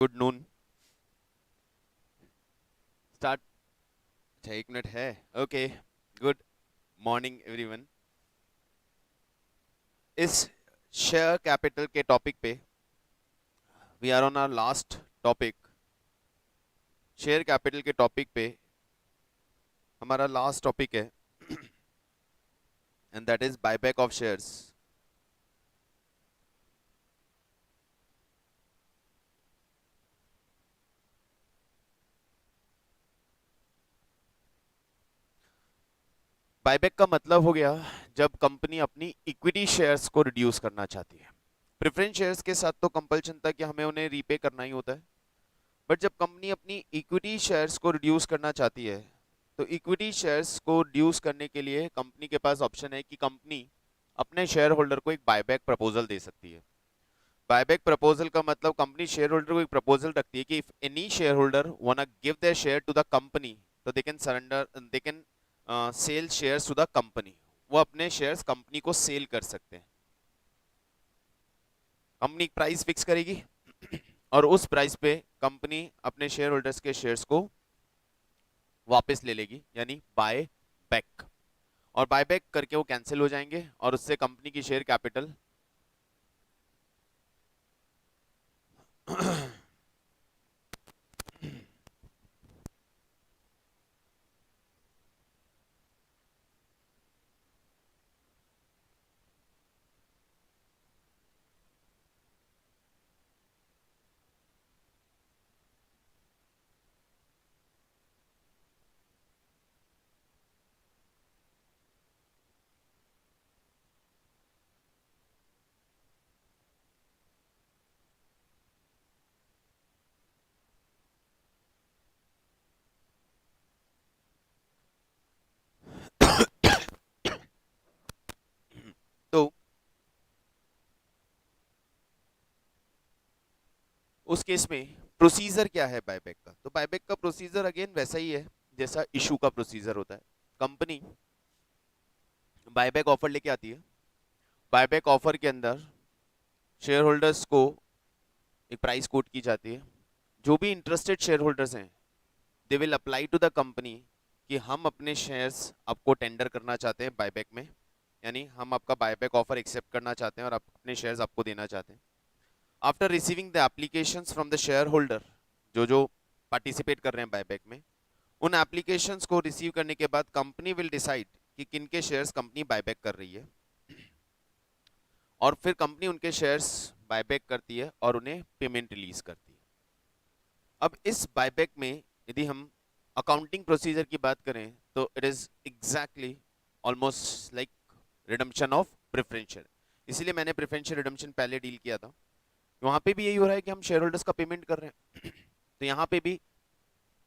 Good noon. Start. अच्छा 1 minute है। Okay. Good morning everyone. इस शेयर कैपिटल के टॉपिक पे we are on our last topic. Share capital के topic पे हमारा लास्ट टॉपिक है and that is buyback of shares. Buyback का मतलब हो गया जब कंपनी अपनी इक्विटी शेयर्स को रिड्यूस करना चाहती है। प्रेफरेंस शेयर्स के साथ तो कंपल्शन था कि हमें उन्हें रीपे करना ही होता है, बट जब कंपनी अपनी इक्विटी शेयर्स को रिड्यूस करना चाहती है तो इक्विटी शेयर्स को रिड्यूस करने के लिए कंपनी के पास ऑप्शन है कि कंपनी अपने शेयर होल्डर को एक बायबैक प्रपोजल दे सकती है। बायबैक प्रपोजल का मतलब कंपनी शेयर होल्डर को एक प्रपोजल रखती है कि if any shareholder wanna give their share to the company तो they can surrender, they can sell shares to the company. वो अपने शेयर्स कंपनी को सेल कर सकते हैं। कंपनी एक प्राइस फिक्स करेगी और उस प्राइस पे कंपनी अपने शेयर होल्डर्स के शेयर्स को वापस ले लेगी, यानी बाय बैक। और बाय बैक करके वो कैंसिल हो जाएंगे और उससे कंपनी की शेयर कैपिटल तो उस केस में प्रोसीजर क्या है बायबैक का? तो बायबैक का प्रोसीजर अगेन वैसा ही है जैसा इशू का प्रोसीजर होता है। कंपनी बायबैक ऑफर लेके आती है। बायबैक ऑफर के अंदर शेयर होल्डर्स को एक प्राइस कोट की जाती है। जो भी इंटरेस्टेड शेयर होल्डर्स हैं they will apply to the company कि हम अपने शेयर्स आपको टेंडर करना चाहते हैं बायबैक में, यानी हम आपका बायबैक ऑफर एक्सेप्ट करना चाहते हैं और अपने शेयर्स आपको देना चाहते हैं। After receiving the applications from the share holder, जो जो पार्टिसिपेट कर रहे हैं बायबैक में, उन एप्लीकेशंस को रिसीव करने के बाद कंपनी विल डिसाइड कि किन के शेयर्स कंपनी बायबैक कर रही है और फिर कंपनी उनके शेयर्स बायबैक करती है और उन्हें पेमेंट रिलीज करती है। अब इस बायबैक में यदि हम अकाउंटिंग प्रोसीजर की बात करें तो it is exactly almost like redemption of preferential. इसीलिए मैंने प्रेफरेंशियल रिडम्पशन पहले डील किया था। वहां पे भी यही हो रहा है कि हम शेयर होल्डर्स का पेमेंट कर रहे हैं तो यहाँ पे भी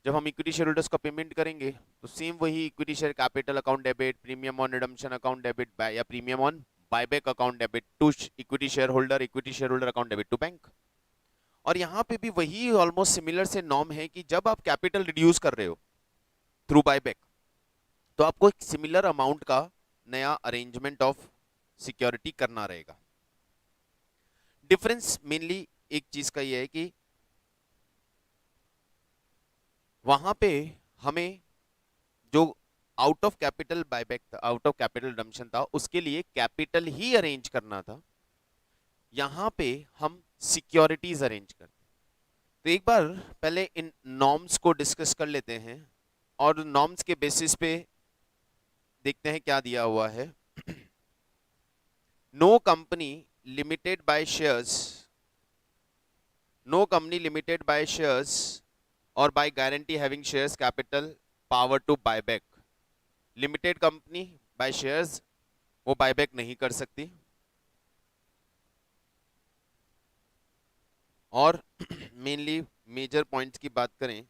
जब हम इक्विटी शेयर होल्डर्स का पेमेंट करेंगे तो सेम वही equity share capital account debit, premium on redemption account debit या premium on buyback account debit to equity share holder, equity share holder account debit to bank. और यहाँ पे भी वही ऑलमोस्ट सिमिलर से नॉर्म है कि जब आप कैपिटल रिड्यूस कर रहे हो थ्रू बायबैक तो आपको एक सिमिलर अमाउंट का नया अरेंजमेंट ऑफ सिक्योरिटी करना रहेगा। डिफरेंस मेनली एक चीज का ये है कि वहां पे हमें जो आउट ऑफ कैपिटल बायबैक था, आउट ऑफ कैपिटल रिडम्पशन था, उसके लिए कैपिटल ही अरेंज करना था। यहां पे हम सिक्योरिटीज अरेंज करते हैं। तो एक बार पहले इन नॉर्म्स को डिस्कस कर लेते हैं और नॉर्म्स के बेसिस पे देखते हैं क्या दिया हुआ है। No company limited by shares, no company limited by shares और by guarantee having shares capital power to buyback. Limited company by shares वो बायबैक नहीं कर सकती। और मेनली मेजर पॉइंट्स की बात करें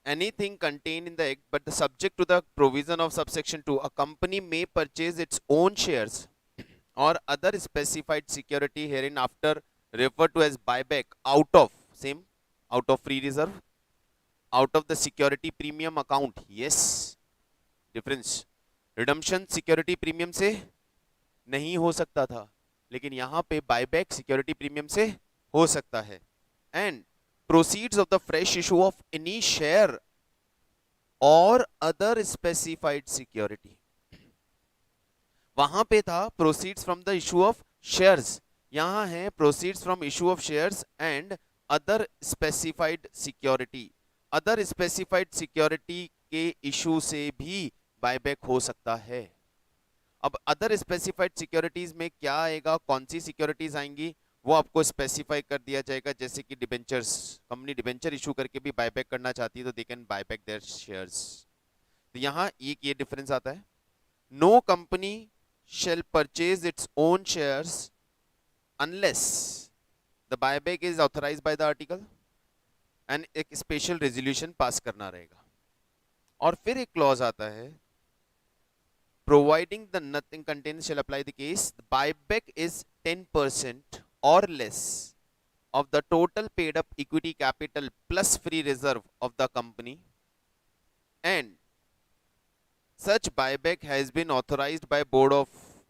anything contained in the act but the subject to the provision of subsection 2, a company may purchase its own shares or other specified security herein after referred to as buyback out of same, out of free reserve, out of the security premium account, yes, difference, redemption security premium से नहीं हो सकता था, लेकिन यहां पे buyback security premium से हो सकता है। And proceeds of the fresh issue of any share और अदर स्पेसिफाइड सिक्योरिटी, वहां पे था proceeds from the issue of shares, यहां है proceeds from issue of shares and other specified security. Other specified security के इशू से भी buyback हो सकता है। अब अदर स्पेसिफाइड सिक्योरिटीज में क्या आएगा, कौन सी सिक्योरिटीज आएंगी, वो आपको स्पेसिफाई कर दिया जाएगा। जैसे कि डिबेंचर्स, कंपनी डिबेंचर इशू करके भी बायबैक करना चाहती है तो they can buyback their shares. तो यहाँ ये डिफरेंस आता है। No company shall purchase its own shares unless the buyback is authorized by the article, and एक स्पेशल रेजोल्यूशन पास करना रहेगा। और फिर एक क्लॉज आता है, providing the nothing contained shall apply the case the buyback is 10% or less of the total paid up equity capital plus free reserve of the company, and such buyback has been authorized by board of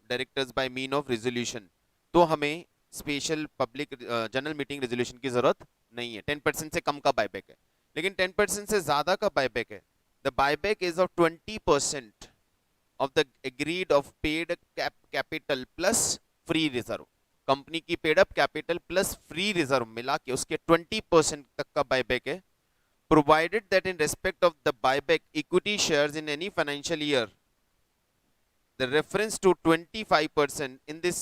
directors by mean of resolution। तो हमें special public general meeting resolution की जरूरत नहीं है। 10% से कम का buyback है, लेकिन 10% से ज्यादा का बायबैक है। The buyback is of 20% of the agreed of paid capital plus free reserve. Company की paid up capital plus free reserve मिला के उसके 20% तक का बायबैक है, provided that in respect of the buyback equity shares in any financial year, the reference to 25% in this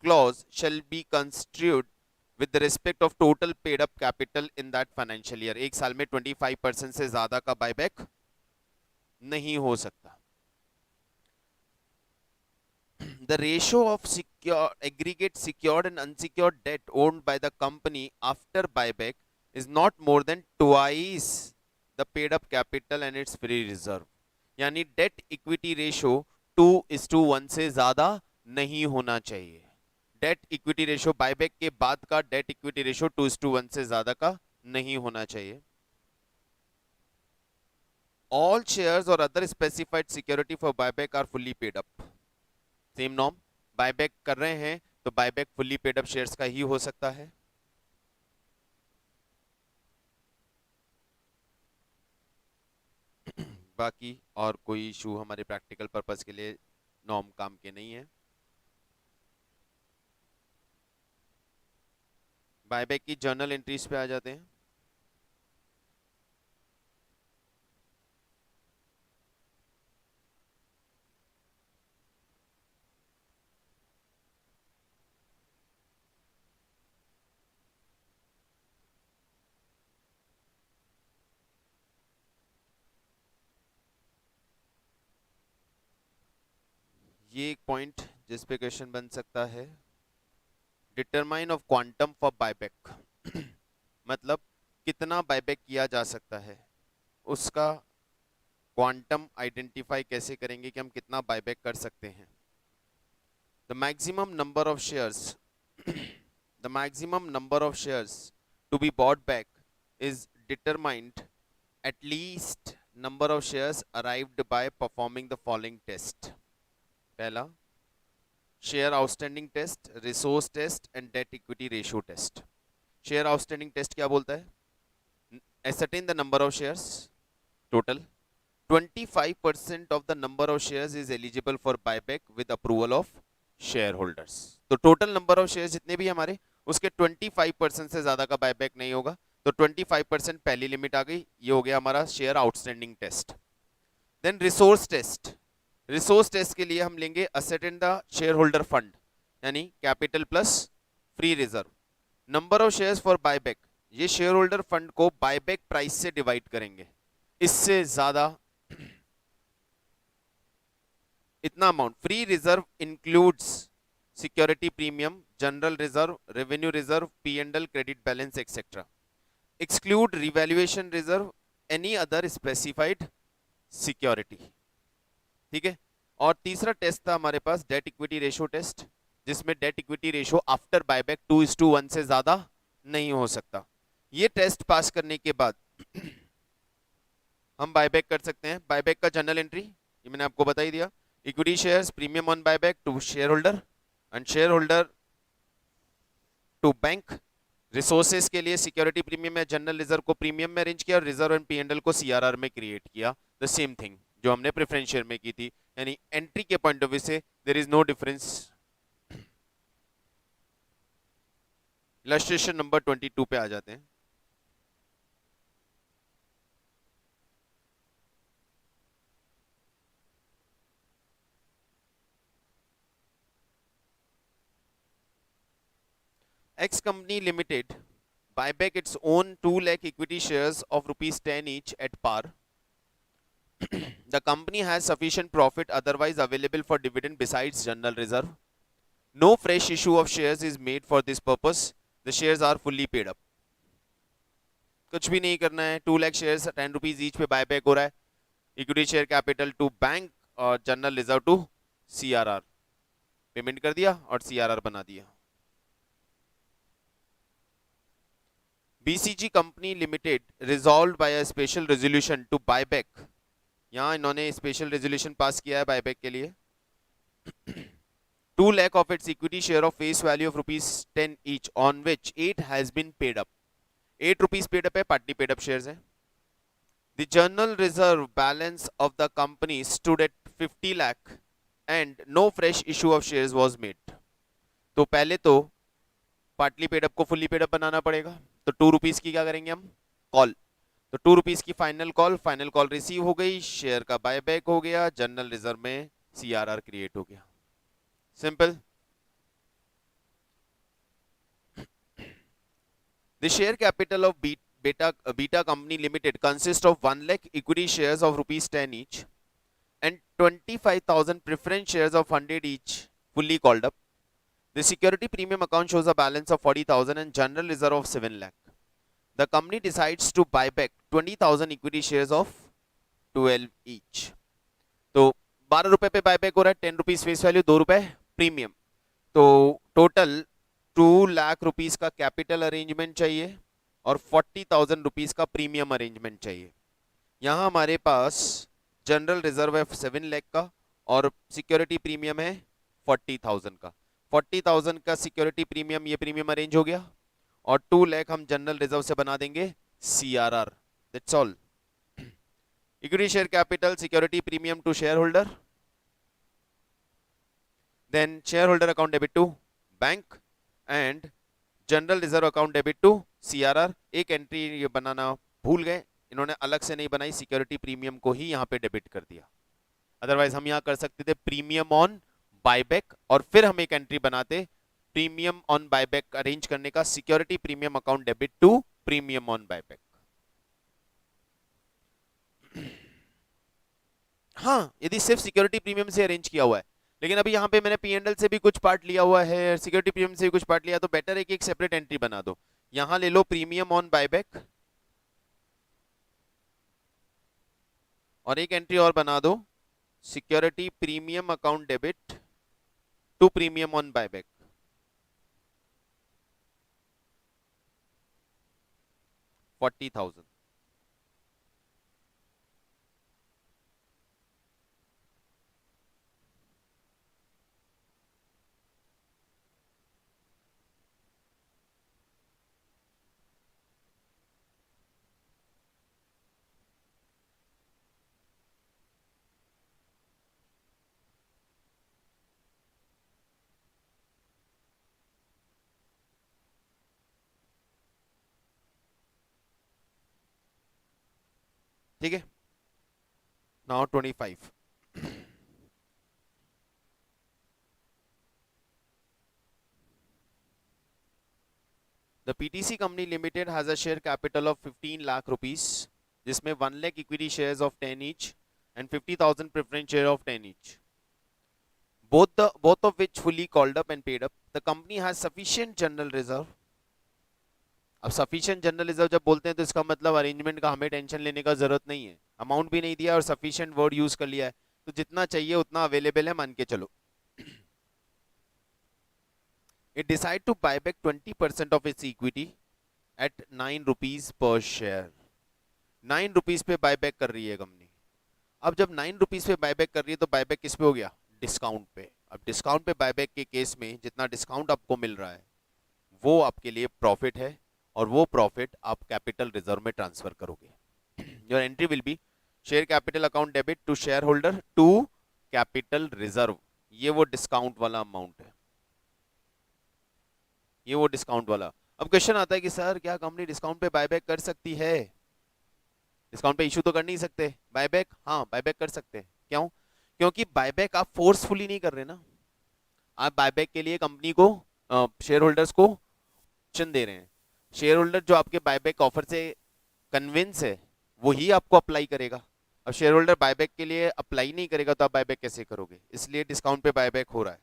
clause shall be construed with the respect of total paid up capital in that financial year। एक साल में 25% से ज्यादा का buyback नहीं हो सकता। The ratio of aggregate secured and unsecured debt owned by the company after buyback is not more than twice the paid up capital and its free reserve। यानी डेट इक्विटी रेशियो 2:1 से ज्यादा नहीं होना चाहिए। Date equity ratio buyback के बाद का date equity ratio 2:1 से ज्यादा का नहीं होना चाहिए। All shares or other specified security for buyback are fully paid up। Same norm, buyback कर रहे हैं तो buyback fully paid up shares का ही हो सकता है। बाकी और कोई इशू हमारे प्रैक्टिकल पर्पस के लिए नॉर्म काम के नहीं है। बायबैक की जर्नल एंट्रीज पे आ जाते हैं। ये एक पॉइंट जिस पे क्वेश्चन बन सकता है, determine of quantum for buyback. मतलब कितना बायबैक किया जा सकता है, उसका क्वांटम आइडेंटिफाई कैसे करेंगे कि हम कितना बायबैक कर सकते हैं। The maximum number of shares the maximum number of shares to be bought back is determined at least number of shares arrived by performing the following test। पहला, share outstanding test, resource test and debt equity ratio test. Share outstanding test क्या बोलता है, ascertain the number of shares total, 25% of the number of shares is eligible for buyback with approval of shareholders। तो total number of shares जितने भी हमारे, उसके 25% से ज्यादा का बायबैक नहीं होगा। तो 25% पहली लिमिट आ गई, ये हो गया हमारा share outstanding test. Then resource test, resource test के लिए हम लेंगे ascertain the shareholder fund, यानी capital plus free reserve. Number of shares for buyback, ये शेयर होल्डर फंड को बायबैक प्राइस से डिवाइड करेंगे, इससे ज्यादा इतना amount. Free reserve includes security premium, general reserve, revenue reserve, P&L, credit balance etcetera. Exclude revaluation reserve, any other specified security. ठीक है। और तीसरा टेस्ट था हमारे पास डेट इक्विटी रेशियो टेस्ट, जिसमें date equity ratio after buyback 2:1 से ज्यादा नहीं हो सकता। ये टेस्ट पास करने के बाद हम बायबैक कर सकते हैं। बायबैक का जनरल एंट्री ये मैंने आपको बता ही दिया, equity shares premium on buyback to share holder and share holder to bank. Resources के लिए सिक्योरिटी प्रीमियम या जनरल रिजर्व को प्रीमियम में अरेंज किया और रिजर्व एंड पीएनएल को सीआरआर में क्रिएट किया। द सेम थिंग जो हमने प्रेफरेंस शेयर में की थी, यानी एंट्री के पॉइंट ऑफ व्यू से there is no difference. Illustration number 22 पे आ जाते हैं। X company limited buy back its own 2 lakh equity shares of rupees 10 each at par. The company has sufficient profit otherwise available for dividend besides general reserve. No fresh issue of shares is made for this purpose. The shares are fully paid up. कुछ भी नहीं करना है, 2 lakh shares 10 rupees each पे buy back हो रहा है। Equity share capital to bank और general reserve to CRR, payment कर दिया और सीआरआर बना दिया। BCG company limited resolve by a special resolution to buy back, यहाँ इन्होंने स्पेशल रेजोल्यूशन पास किया है बायबैक के लिए। 2 lakh of its equity share of face value of rupees 10 each on which 8 has been paid up. 8 rupees paid up है, partly paid up shares है। The general reserve balance of the company stood at 50 lakh and no fresh issue of shares was made. तो पहले तो partly paid up को fully paid up बनाना पड़ेगा, तो 2 rupees की क्या करेंगे हम, कॉल। तो 2 रुपीज की फाइनल कॉल रिसीव हो गई, शेयर का बायबैक हो गया, जनरल रिजर्व में सीआरआर क्रिएट हो गया। Simple. The share capital of Beta Company Limited consists of 1 lakh equity shares of rupees 10 each and 25,000 preference shares of 100 each fully called up. The security premium account shows a balance of 40,000 and general reserve of 7 lakh. The company decides to buy back 20,000 equity shares of 12 each. तो 12 रुपए पे buyback हो रहा है, 10 rupees face value, 2 रुपए premium, तो total 2 lakh rupees का capital arrangement चाहिए और 40,000 रुपीस का प्रीमियम अरेंजमेंट चाहिए। यहाँ हमारे पास जनरल रिजर्व है 7 लाख का और सिक्योरिटी प्रीमियम है 40,000 का। 40,000 का सिक्योरिटी प्रीमियम, ये प्रीमियम अरेंज हो गया और 2 लाख हम जनरल रिजर्व से बना देंगे CRR, that's all. Equity share capital security premium to share holder, then shareholder account debit to bank and general reserve account debit to CRR. एक एंट्री ये बनाना भूल गए, इन्होंने अलग से नहीं बनाई, सिक्योरिटी प्रीमियम को ही यहाँ पे डेबिट कर दिया। अदरवाइज हम यहाँ कर सकते थे प्रीमियम ऑन बायबैक और फिर हम एक एंट्री बनाते प्रीमियम ऑन बायबैक अरेंज करने का, security premium account debit to premium on buyback. हाँ, यदि सिर्फ सिक्योरिटी प्रीमियम से अरेंज किया हुआ है, लेकिन अभी यहाँ पे मैंने पीएनएल से भी कुछ पार्ट लिया हुआ है, सिक्योरिटी प्रीमियम से भी कुछ पार्ट लिया, तो बेटर है कि एक सेपरेट एंट्री बना दो। यहाँ ले लो प्रीमियम ऑन बायबैक और एक एंट्री और बना दो security premium account debit to premium on buyback. $40,000। ठीक है, now 25। The PTC company limited has a share capital of 15 lakh rupees, जिसमें 1 lakh equity shares of 10 each and 50,000 preference share of 10 each. Both of which fully called up and paid up. The company has sufficient general reserve. अब sufficient general reserve जब बोलते हैं तो इसका मतलब arrangement का हमें टेंशन लेने का जरूरत नहीं है, अमाउंट भी नहीं दिया और सफिशिएंट वर्ड यूज कर लिया है, तो जितना चाहिए उतना अवेलेबल है, मान के चलो। It decide to buy back 20% of its equity at 9 rupees per share. 9 rupees पे बाय बैक कर रही है कंपनी। अब जब 9 रुपीज पे बायबैक कर रही है तो बायबैक किस पे हो गया, डिस्काउंट पे। अब डिस्काउंट पे बायबैक के केस में जितना डिस्काउंट आपको मिल रहा है वो आपके लिए प्रॉफिट है, और वो प्रॉफिट आप कैपिटल रिजर्व में ट्रांसफर करोगे। Your entry will be share capital account debit to share holder to capital reserve. ये वो डिस्काउंट वाला अमाउंट है, ये वो डिस्काउंट वाला। अब क्वेश्चन आता है कि सर क्या कंपनी डिस्काउंट पे बायबैक कर सकती है? डिस्काउंट पे इशू तो कर नहीं सकते, बायबैक हाँ बायबैक कर सकते हैं। क्यों? क्योंकि बायबैक आप फोर्सफुली नहीं कर रहे ना, आप बायबैक के लिए कंपनी को, शेयर होल्डर्स को ऑप्शन दे रहे हैं। शेयर होल्डर जो आपके बायबैक ऑफर से कन्विंस है वही आपको अप्लाई करेगा। अब शेयर होल्डर बायबैक के लिए अप्लाई नहीं करेगा तो आप बायबैक कैसे करोगे? इसलिए डिस्काउंट पे बायबैक हो रहा है।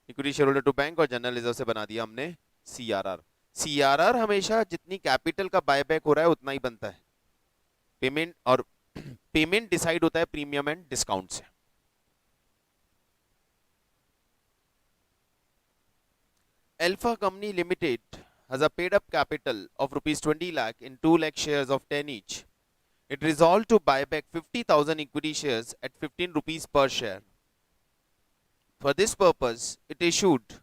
Equity share holder to bank और जनरल रिजर्व से बना दिया हमने सीआरआर। सीआरआर हमेशा जितनी कैपिटल का बायबैक हो रहा है उतना ही बनता है। पेमेंट और पेमेंट डिसाइड होता है प्रीमियम एंड डिस्काउंट से। Alpha Company Limited has a paid up capital of rupees 20 lakh in 2 lakh shares of 10 each. It resolved to buy back 50,000 equity shares at 15 rupees per share. For this purpose, it issued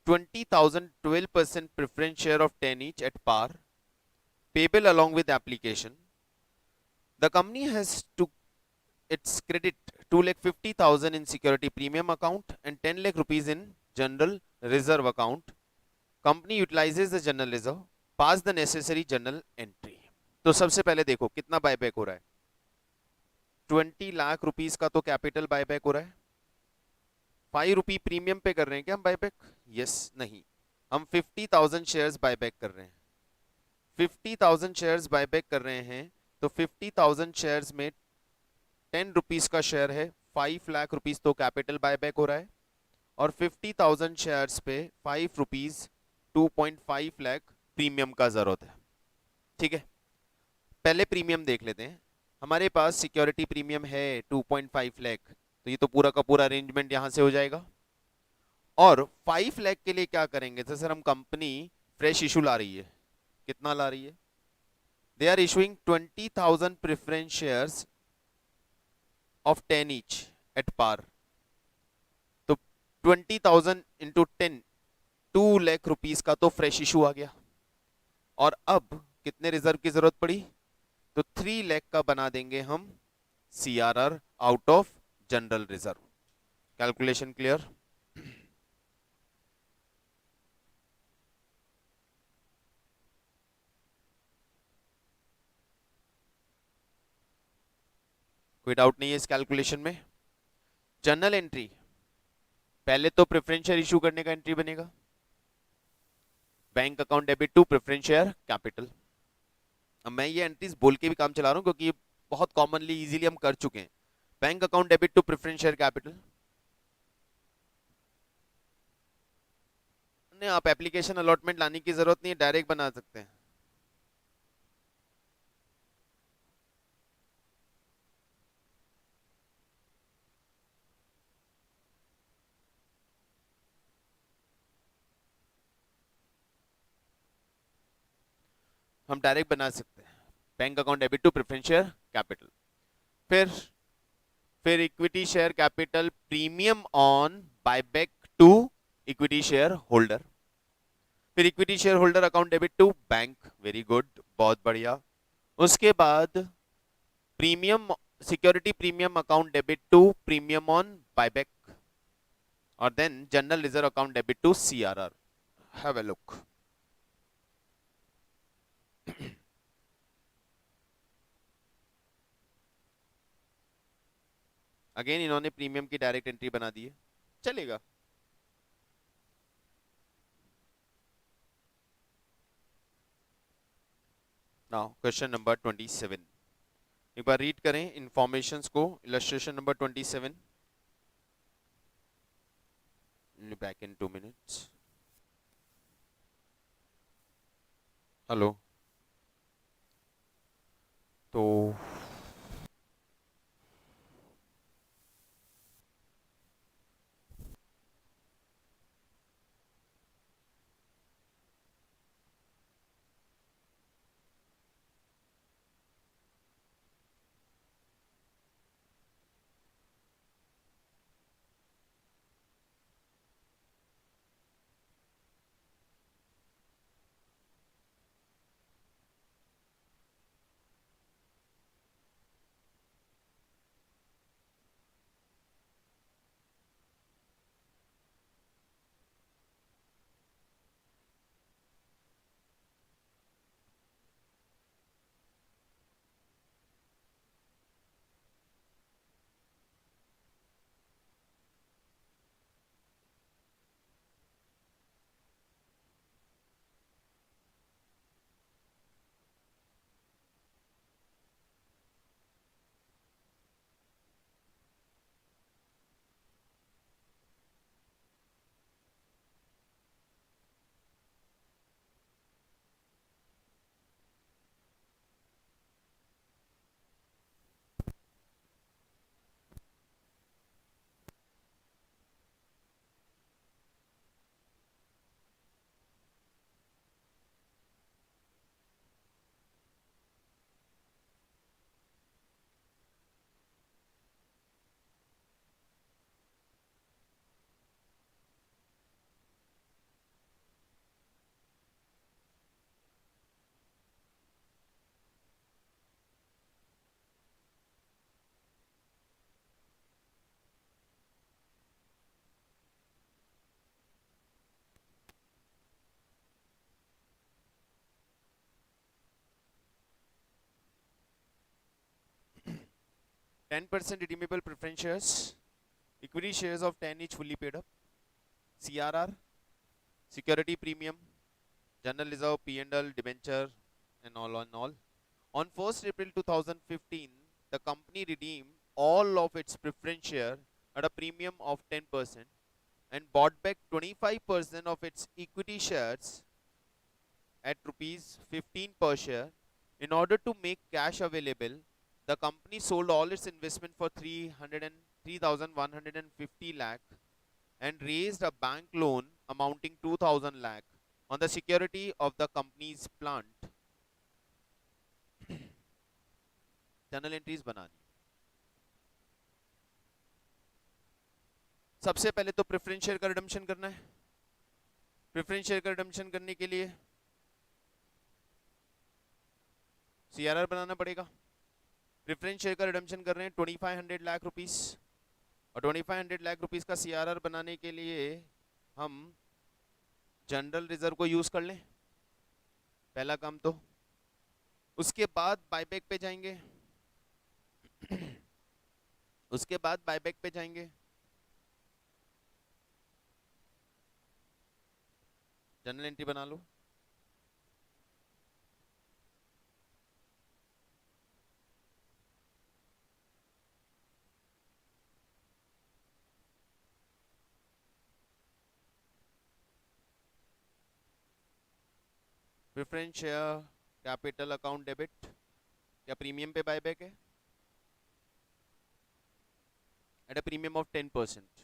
20,000 12% preference share of 10 each at par, payable along with application. The company has to its credit 2 lakh 50,000 in security premium account and 10 lakh rupees in general reserve account. Company utilizes the general reserve, pass the necessary journal entry. तो सबसे पहले देखो कितना buyback हो रहा है। 20 lakh rupees का तो कैपिटल बायबैक हो रहा है। 5 रुपी प्रीमियम पे कर रहे हैं क्या हम बायबैक? यस नहीं, हम 50,000 शेयर्स बायबैक कर रहे हैं। 50,000 शेयर्स बायबैक कर रहे हैं तो 50,000 शेयर्स में 10 रुपीस का शेयर है, 5 लाख रुपीस तो कैपिटल बायबैक हो रहा है, और 50,000 शेयर्स पे 5 रुपीज 2.5 लाख प्रीमियम का जरूरत है। ठीक है, पहले प्रीमियम देख लेते हैं। हमारे पास सिक्योरिटी प्रीमियम है 2.5 लाख, तो ये तो पूरा का पूरा अरेंजमेंट यहां से हो जाएगा। और 5 लाख के लिए क्या करेंगे? तो सर हम कंपनी फ्रेश इशू ला रही है। कितना ला रही है? They are issuing 20,000 preference shares of 10 each at par. तो 20,000 इंटू 10, 2 लाख रुपीस का तो फ्रेश इशू आ गया। और अब कितने रिजर्व की जरूरत पड़ी? तो 3 लाख का बना देंगे हम CRR out of general reserve. Calculation clear? कोई डाउट नहीं है इस कैलकुलेशन में? जनरल एंट्री पहले तो प्रेफरेंस शेयर इशू करने का एंट्री बनेगा, bank account debit to preference share capital. अब मैं ये एंट्रीज बोल के भी काम चला रहा हूं क्योंकि ये बहुत कॉमनली इजीली हम कर चुके हैं। Bank account debit to preference share capital. नहीं, आप एप्लीकेशन अलॉटमेंट लाने की जरूरत नहीं है, डायरेक्ट बना सकते हैं। हम डायरेक्ट बना सकते हैं bank account debit to preference share capital. फिर फिर equity share capital premium on buyback to equity share holder. फिर equity share holder account debit to bank. Very good, बहुत बढ़िया। उसके बाद premium security premium account debit to premium on buyback, और then general reserve account debit to CRR. Have a look. Again इन्होंने premium की direct entry बना दी है, चलेगा। नाउ क्वेश्चन नंबर 27 एक बार रीड करें इंफॉर्मेशंस को। Illustration number 27, back in 2 minutes. Hello, तो 10% redeemable preference shares, equity shares of 10 each fully paid up, CRR, security premium, general reserve, P&L, debenture, and all on all. On 1st April 2015, the company redeemed all of its preference share at a premium of 10% and bought back 25% of its equity shares at rupees 15 per share. In order to make cash available, the company sold all its investment for 3,150 lakh and raised a bank loan amounting 2,000 lakh on the security of the company's plant. Journal entries बनानी। सबसे पहले तो preference share का redemption करना है। Preference share का redemption करने के लिए सीआरआर बनाना पड़ेगा। प्रेफरेंस शेयर का रिडम्पशन कर रहे हैं 2500 लाख रुपीस, और 2500 लाख रुपीस का सीआरआर बनाने के लिए हम जनरल रिजर्व को यूज कर लें, पहला काम तो। उसके बाद बायबैक पे जाएंगे उसके बाद बायबैक पे जाएंगे। जनरल एंट्री बना लो। Preference share capital account debit, क्या प्रीमियम पे बायबैक है? At a premium of 10%,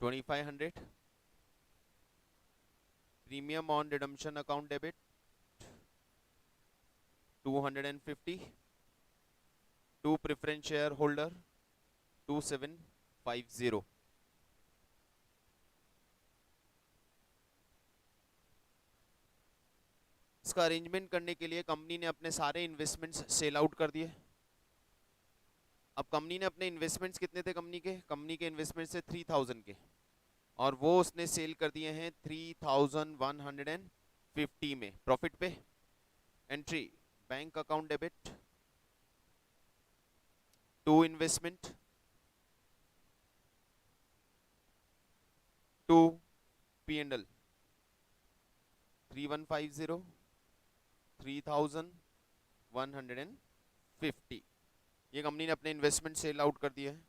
2500 premium on redemption account debit 250 to preference share holder 2750। इसका अरेंजमेंट करने के लिए कंपनी ने अपने सारे इन्वेस्टमेंट्स सेल आउट कर दिए। अब कंपनी ने अपने इन्वेस्टमेंट्स कितने थे कंपनी के इन्वेस्टमेंट्स थे 3000 के, और वो उसने सेल कर दिए हैं 3150 में प्रॉफिट पे। Entry bank account debit to investment to P&L 3150 3150। ये कंपनी ने अपने इन्वेस्टमेंट सेल आउट कर दिया है।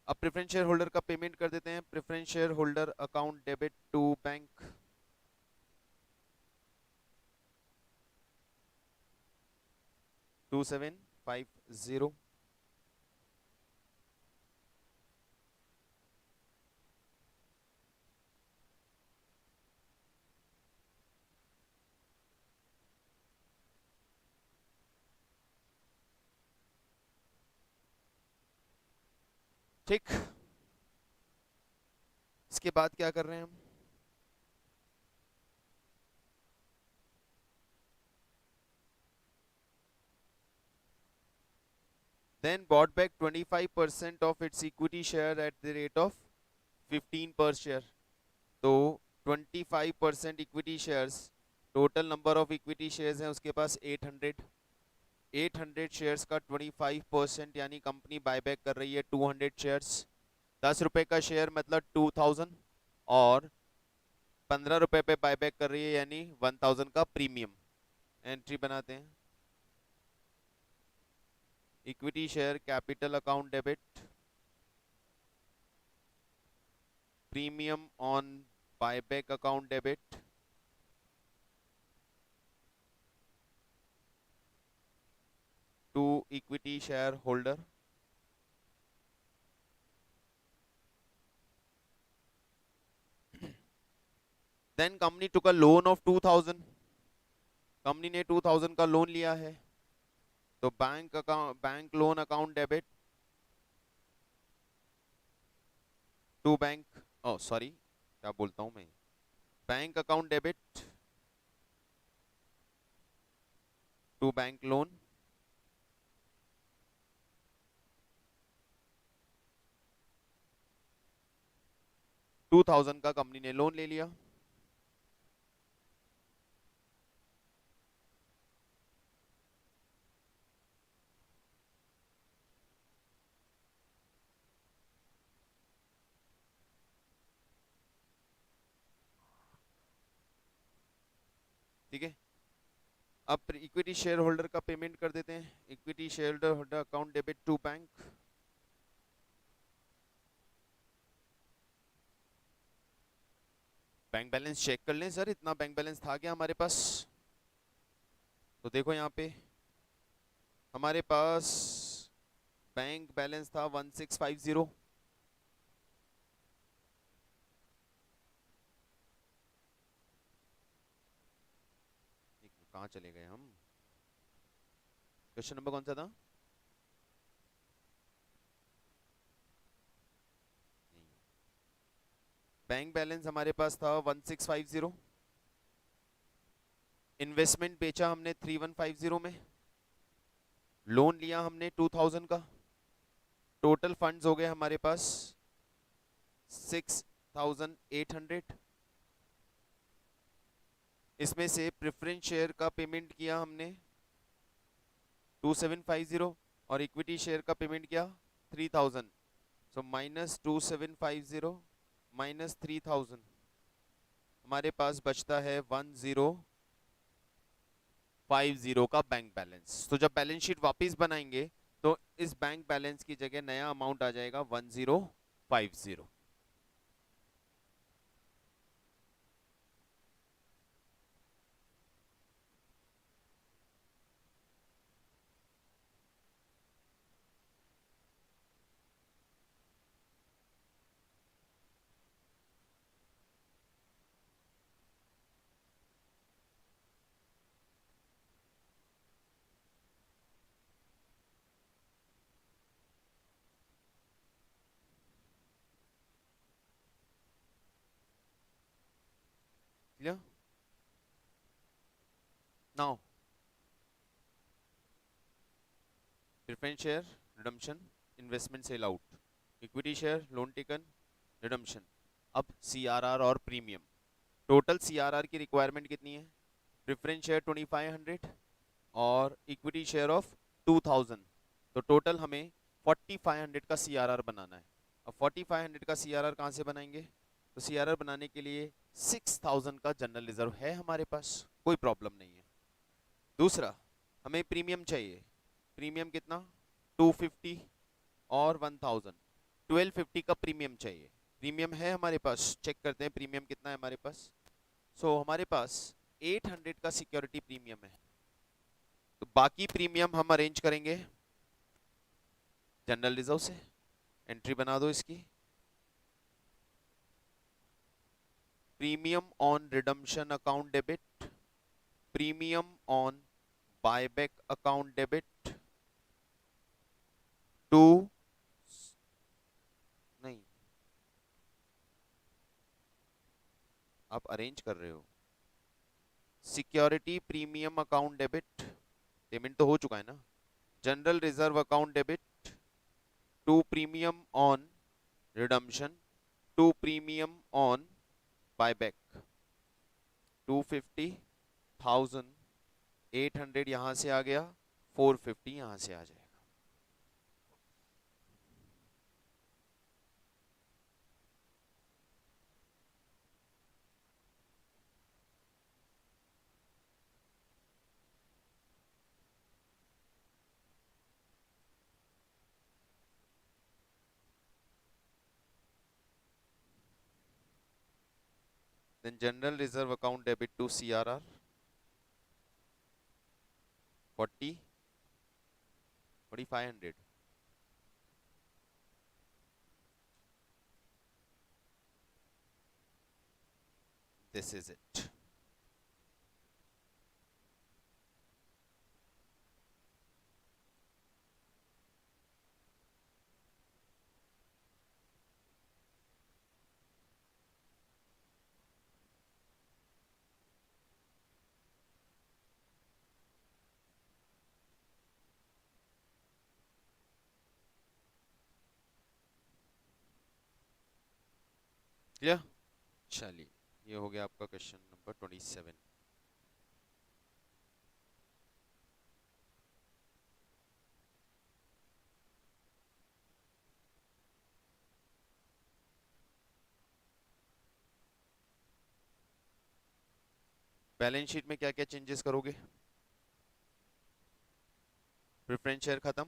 अब प्रेफरेंस शेयर होल्डर का पेमेंट कर देते हैं। Preference share holder account debit to bank 2750। ठीक, इसके बाद क्या कर रहे हैं हम? Then bought back 25% of its equity share at the rate of 15 per share। तो 25% equity shares, total number of equity shares हैं उसके पास 800 शेयर्स का 25% यानी कंपनी बायबैक कर रही है 200 शेयर्स। 10 रुपए का शेयर मतलब 2000, और 15 रुपए पे बायबैक कर रही है यानी 1000 का प्रीमियम। एंट्री बनाते हैं। Equity share capital account debit premium on buyback account debit to equity share holder then company took a loan of 2000। Company ने 2000 का लोन लिया है, तो bank loan account debit to bank, oh sorry क्या बोलता हूं मैं, bank account debit to bank loan 2000 का कंपनी ने लोन ले लिया, ठीक है। अब इक्विटी शेयर होल्डर का पेमेंट कर देते हैं। Equity share holder account debit to bank. Bank balance check कर लें सर, इतना बैंक बैलेंस था क्या हमारे पास? तो देखो यहाँ पे हमारे पास बैंक बैलेंस था 1650। कहाँ चले गए हम? क्वेश्चन नंबर कौन सा था? बैंक बैलेंस हमारे पास था 1650। इन्वेस्टमेंट बेचा हमने 3150 में। लोन लिया हमने 2000 का। टोटल फंड्स हो गए हमारे पास 6800। इसमें से प्रेफरेंस शेयर का पेमेंट किया हमने 2750 और इक्विटी शेयर का पेमेंट किया 3000। सो माइनस 2750 माइनस 3000, हमारे पास बचता है 1050 का बैंक बैलेंस। तो जब बैलेंस शीट वापस बनाएंगे तो इस बैंक बैलेंस की जगह नया अमाउंट आ जाएगा 1050। Clear? Now preference share redemption, investment sell out, equity share loan taken, redemption. अब सीआरआर और प्रीमियम। टोटल सीआरआर की रिक्वायरमेंट कितनी है? प्रेफरेंस शेयर 2500 और इक्विटी शेयर ऑफ 2000। तो टोटल हमें 4500 का सीआरआर बनाना है। अब 4500 का सीआरआर कहाँ से बनाएंगे? तो सीआरआर बनाने के लिए 6000 का जनरल रिजर्व है हमारे पास, कोई प्रॉब्लम नहीं है। दूसरा, हमें प्रीमियम चाहिए। प्रीमियम कितना? 250 और 1000, 1250 का प्रीमियम चाहिए। प्रीमियम है हमारे पास, चेक करते हैं प्रीमियम कितना है हमारे पास। हमारे पास 800 का सिक्योरिटी प्रीमियम है। तो बाकी प्रीमियम हम अरेंज करेंगे जनरल रिजर्व से। एंट्री बना दो इसकी। Premium on redemption account debit, premium on buyback account debit to, नहीं आप अरेंज कर रहे हो। Security premium account debit, payment तो हो चुका है ना। General reserve account debit to premium on redemption to premium on buyback. 250, 800 यहां से आ गया, 450 यहां से आ जाएगा। Then general reserve account debit to CRR 40, 4500. This is it. Clear? चलिए, ये हो गया आपका क्वेश्चन नंबर 27। बैलेंस शीट में क्या क्या चेंजेस करोगे? प्रेफरेंस शेयर खत्म,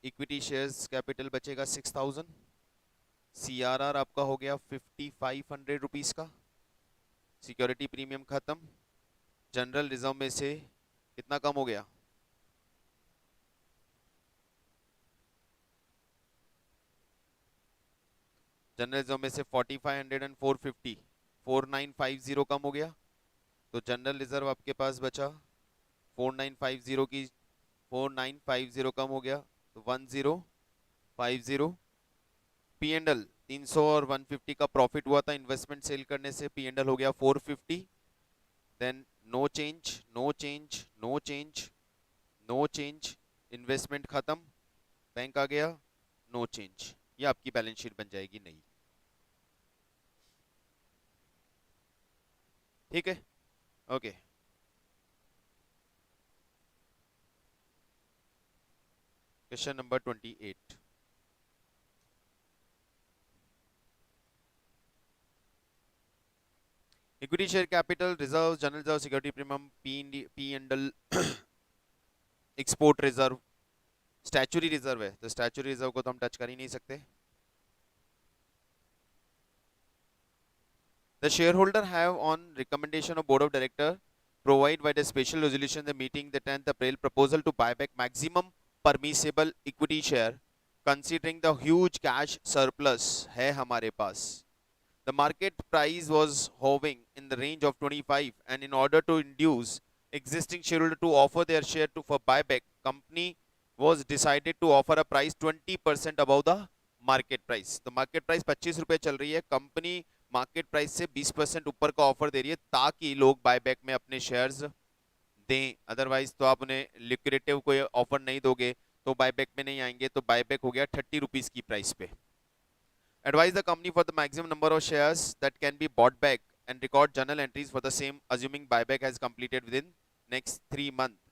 इक्विटी शेयर्स कैपिटल बचेगा 6000, सीआरआर आपका हो गया 5500 रुपीस का, सिक्योरिटी प्रीमियम खत्म, जनरल रिजर्व में से कितना कम हो गया? जनरल रिजर्व में से 4500 एंड 450, 4950 कम हो गया, तो जनरल रिजर्व आपके पास बचा 4950 की 4950 कम हो गया तो 1050। पी एंड एल 300 और 150 का प्रॉफिट हुआ था इन्वेस्टमेंट सेल करने से, पी एंड एल हो गया 450। Then no change, no change, no change, no change, investment खत्म, बैंक आ गया, नो चेंज। ये आपकी बैलेंस शीट बन जाएगी नई। ठीक है, okay. Question number 28। Equity share capital reserve, general reserve, security premium, P and L, export reserve, statutory reserve है तो स्टैचुरी रिजर्व को तो हम टच कर ही नहीं सकते। The shareholder have on recommendation of board of director provide by the special resolution the meeting the 10th April proposal to buy back maximum permissible equity share considering the huge cash surplus है हमारे पास। The market price was hovering in the range of 25 and in order to induce existing shareholder to offer their share to for buyback, company was decided to offer a price 20% above the market price। तो market price 25 रुपए चल रही है, company market price से 20% ऊपर का offer दे रही है ताकि लोग बायबैक में अपने शेयर्स दें। अदरवाइज तो आप उन्हें लिक्विडेटिव कोई ऑफर नहीं दोगे तो बायबैक में नहीं आएंगे। तो बायबैक हो गया 30 रुपीज की प्राइस पे। Advise the company for the maximum number of shares that can be bought back and record journal entries for the same assuming buyback has completed within next 3 months.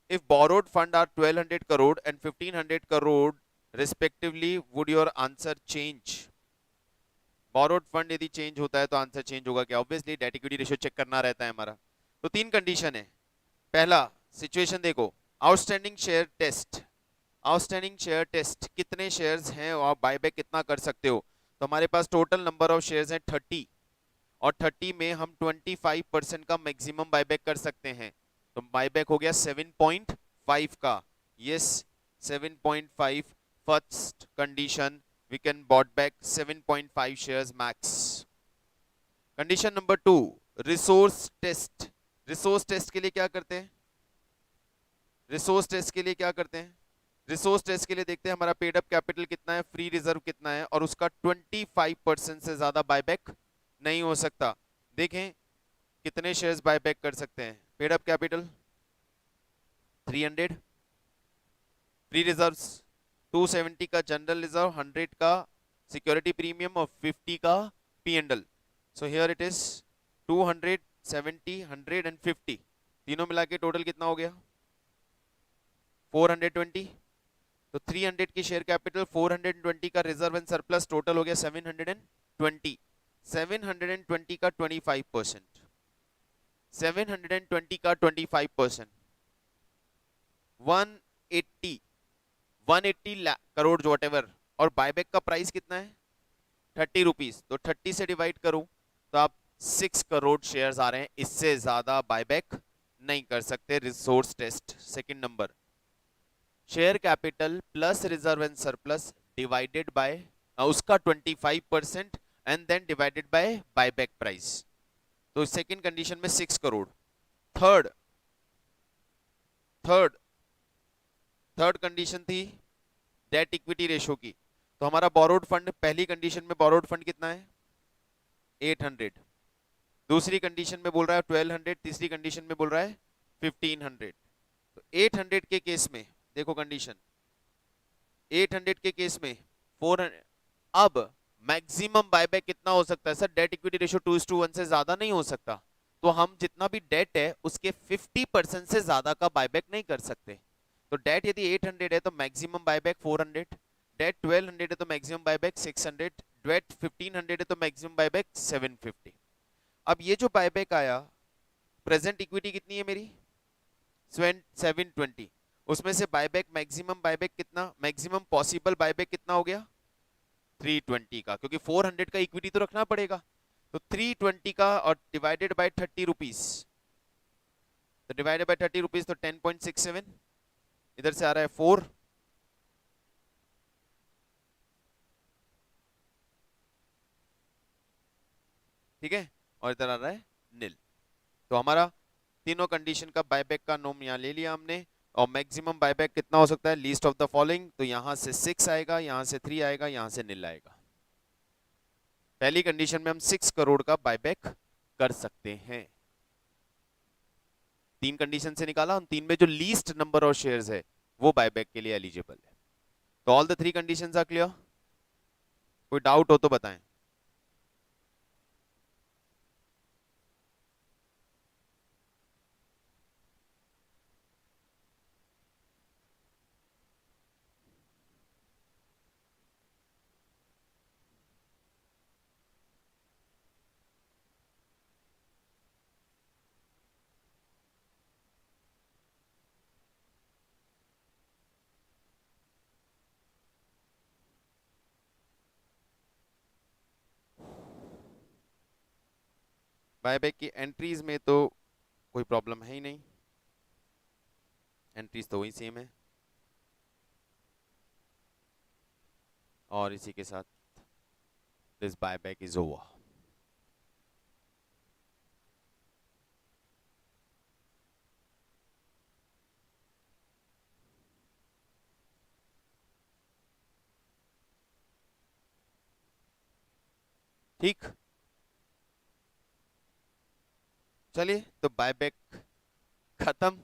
If borrowed fund are 1200 crore and 1500 crore respectively, would your answer change? borrowed fund यदि change होता है तो answer change होगा क्या? Obviously debt equity ratio check करना रहता है हमारा। तो 3 कंडीशन है। पहला सिचुएशन देखो, outstanding share test, outstanding share test कितने शेयर्स हैं और बायबैक कितना कर सकते हो। तो हमारे पास टोटल नंबर ऑफ शेयर्स हैं 30 और 30 में हम 25% का मैक्सिमम बायबैक कर सकते हैं। तो बायबैक हो गया 7.5 का, yes 7.5। First condition we can bought back 7.5 shares max. Condition number 2, resource test. Resource test के लिए क्या करते हैं? रिसोर्स टेस्ट के लिए क्या करते हैं? रिसोर्स टेस्ट के लिए देखते हैं हमारा पेड अप कैपिटल कितना है, फ्री रिजर्व कितना है और उसका 25% से ज्यादा बायबैक नहीं हो सकता। देखें कितने शेयर्स बायबैक कर सकते हैं। Paid up capital 300, free reserves 270 का, जनरल रिजर्व 100 का, सिक्योरिटी प्रीमियम और 50 का P and L. So here it is 200, 70, 100 and 50, तीनों मिला के टोटल कितना हो गया? 420। तो 300 की शेयर कैपिटल, 420 का रिजर्व एंड सरप्लस, टोटल हो गया 720। 720 का 25%, 720 का 25%, 180, 180 करोड़ वॉट एवर। और बायबैक का प्राइस कितना है? 30 रुपीज। तो 30 से डिवाइड करूं तो आप 6 करोड़ शेयर्स आ रहे हैं, इससे ज्यादा बायबैक नहीं कर सकते। Resource test second number, share capital plus reserve and surplus divided by उसका 25% and then divided by buyback price. तो सेकंड कंडीशन में 6 crore. Third third third condition थी डेट इक्विटी रेशो की। तो हमारा बोरोड फंड, पहली कंडीशन में बोरोड फंड कितना है? 800, दूसरी कंडीशन में बोल रहा है 1200, तीसरी कंडीशन में बोल रहा है 1500। तो 800 के केस में देखो कंडीशन, 800 के केस में 400। अब मैक्सिमम बायबैक कितना हो सकता है सर? डेट इक्विटी रेशियो 2:1 से ज्यादा नहीं हो सकता, तो हम जितना भी डेट है उसके 50% से ज्यादा का बायबैक नहीं कर सकते। तो डेट यदि 800 है तो मैक्सिमम बायबैक 400, डेट 1200 है तो मैक्सिमम बायबैक 600, डेट 1500 है तो मैक्सिमम बायबैक 750। अब ये जो बायबैक आया, प्रेजेंट इक्विटी कितनी है मेरी? 720, उसमें से बायबैक मैक्सिमम बायबैक कितना, मैक्सिमम पॉसिबल बायबैक कितना हो गया? 320 का, क्योंकि 400 का इक्विटी तो रखना पड़ेगा। तो 320 का और डिवाइडेड बाय 30 रुपीज, तो डिवाइडेड बाय 30 रुपीज तो 10.67, इधर से आ रहा है 4, ठीक है, और इधर आ रहा है नील। तो हमारा तीनों कंडीशन का बायबैक का नोम यहाँ ले लिया हमने। और मैक्सिमम बायबैक कितना हो सकता है? लीस्ट ऑफ द फॉलोइंग, तो यहां से 6 आएगा, यहां से 3 आएगा, यहां से नील आएगा। पहली कंडीशन में हम 6 करोड़ का बायबैक कर सकते हैं। 3 कंडीशन से निकाला, उन 3 में जो लीस्ट नंबर ऑफ शेयर्स है वो बायबैक के लिए एलिजिबल है। तो all the 3 conditions are clear? कोई डाउट हो तो बताएं। बायबैक की एंट्रीज में तो कोई प्रॉब्लम है ही नहीं, एंट्रीज तो वही सेम है। और इसी के साथ दिस बायबैक इज ओवर। ठीक, चलिए तो बायबैक खत्म,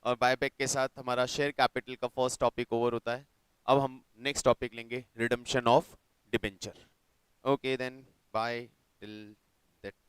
और बायबैक के साथ हमारा शेयर कैपिटल का फर्स्ट टॉपिक ओवर होता है। अब हम नेक्स्ट टॉपिक लेंगे, redemption of debenture. Okay then, bye till